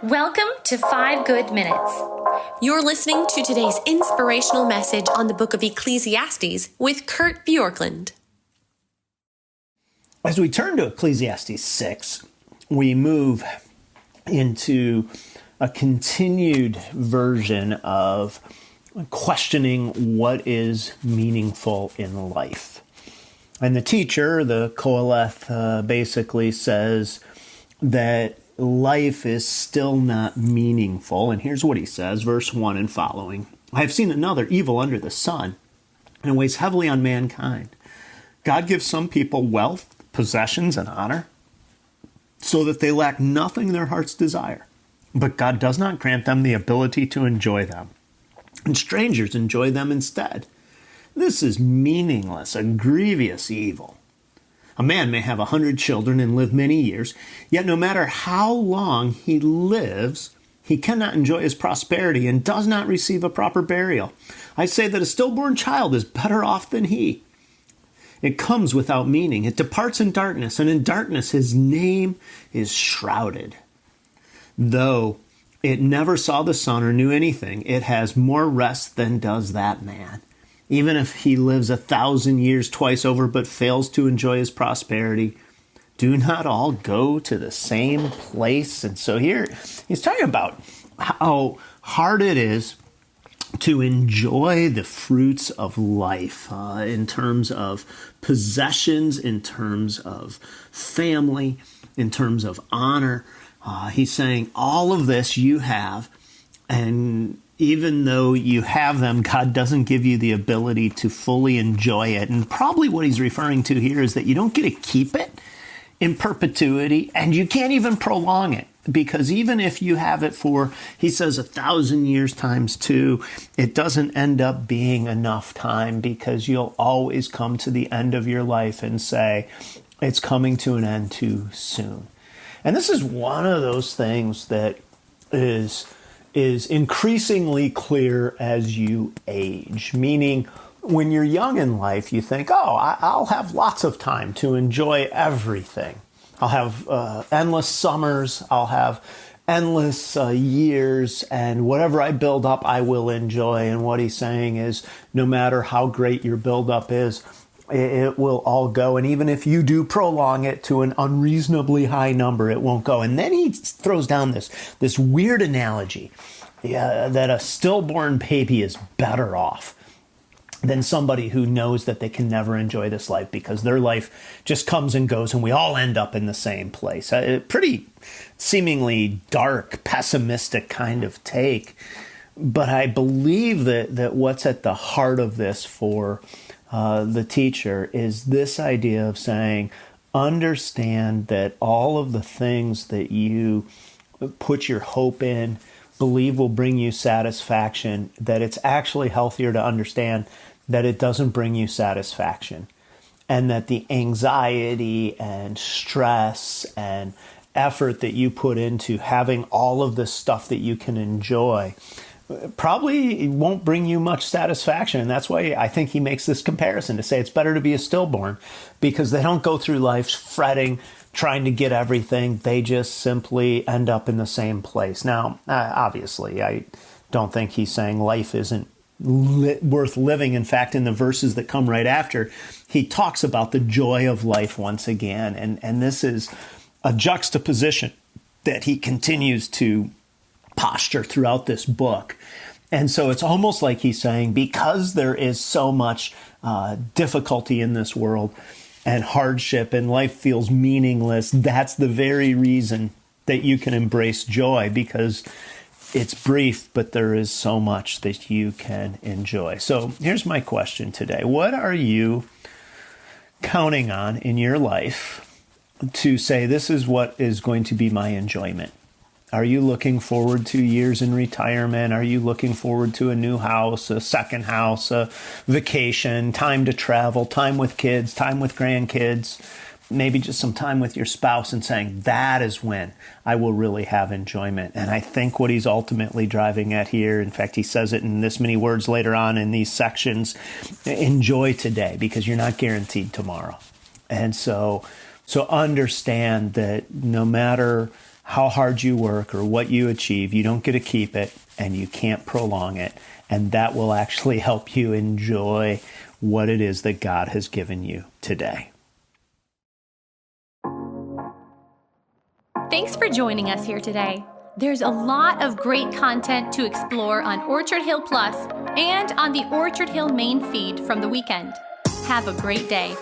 Welcome to 5 Good Minutes. You're listening to today's inspirational message on the book of Ecclesiastes with Kurt Bjorklund. As we turn to Ecclesiastes 6, we move into a continued version of questioning what is meaningful in life. And the teacher, the Qoheleth, basically says that life is still not meaningful. And here's what he says, verse 1 and following. I have seen another evil under the sun, and it weighs heavily on mankind. God gives some people wealth, possessions, and honor, so that they lack nothing their hearts desire. But God does not grant them the ability to enjoy them, and strangers enjoy them instead. This is meaningless, a grievous evil. A man may have 100 children and live many years, yet no matter how long he lives, he cannot enjoy his prosperity and does not receive a proper burial. I say that a stillborn child is better off than he. It comes without meaning. It departs in darkness, and in darkness his name is shrouded. Though it never saw the sun or knew anything, it has more rest than does that man. Even if he lives 1,000 years twice over but fails to enjoy his prosperity, do not all go to the same place? And so here he's talking about how hard it is to enjoy the fruits of life in terms of possessions, in terms of family, in terms of honor. He's saying all of this you have, and even though you have them, God doesn't give you the ability to fully enjoy it. And probably what he's referring to here is that you don't get to keep it in perpetuity, and you can't even prolong it. Because even if you have it for, he says, 1,000 years times 2, it doesn't end up being enough time, because you'll always come to the end of your life and say, it's coming to an end too soon. And this is one of those things that is increasingly clear as you age. Meaning, when you're young in life, you think, I'll have lots of time to enjoy everything. I'll have endless summers, I'll have endless years, and whatever I build up, I will enjoy. And what he's saying is, no matter how great your buildup is, it will all go. And even if you do prolong it to an unreasonably high number, it won't go. And then he throws down this weird analogy that a stillborn baby is better off than somebody who knows that they can never enjoy this life, because their life just comes and goes and we all end up in the same place. A pretty seemingly dark, pessimistic kind of take. But I believe that what's at the heart of this for the teacher is this idea of saying, understand that all of the things that you put your hope in, believe will bring you satisfaction, that it's actually healthier to understand that it doesn't bring you satisfaction. And that the anxiety and stress and effort that you put into having all of this stuff that you can enjoy probably won't bring you much satisfaction. And that's why I think he makes this comparison to say it's better to be a stillborn, because they don't go through life fretting, trying to get everything. They just simply end up in the same place. Now, obviously, I don't think he's saying life isn't worth living. In fact, in the verses that come right after, he talks about the joy of life once again. And this is a juxtaposition that he continues to posture throughout this book. And so it's almost like he's saying, because there is so much difficulty in this world and hardship, and life feels meaningless, that's the very reason that you can embrace joy, because it's brief, but there is so much that you can enjoy. So here's my question today. What are you counting on in your life to say, this is what is going to be my enjoyment? Are you looking forward to years in retirement? Are you looking forward to a new house, a second house, a vacation, time to travel, time with kids, time with grandkids, maybe just some time with your spouse, and saying, that is when I will really have enjoyment? And I think what he's ultimately driving at here, in fact, he says it in this many words later on in these sections, enjoy today, because you're not guaranteed tomorrow. And so understand that no matter how hard you work or what you achieve. You don't get to keep it, and you can't prolong it. And that will actually help you enjoy what it is that God has given you today. Thanks for joining us here today. There's a lot of great content to explore on Orchard Hill Plus and on the Orchard Hill main feed from the weekend. Have a great day.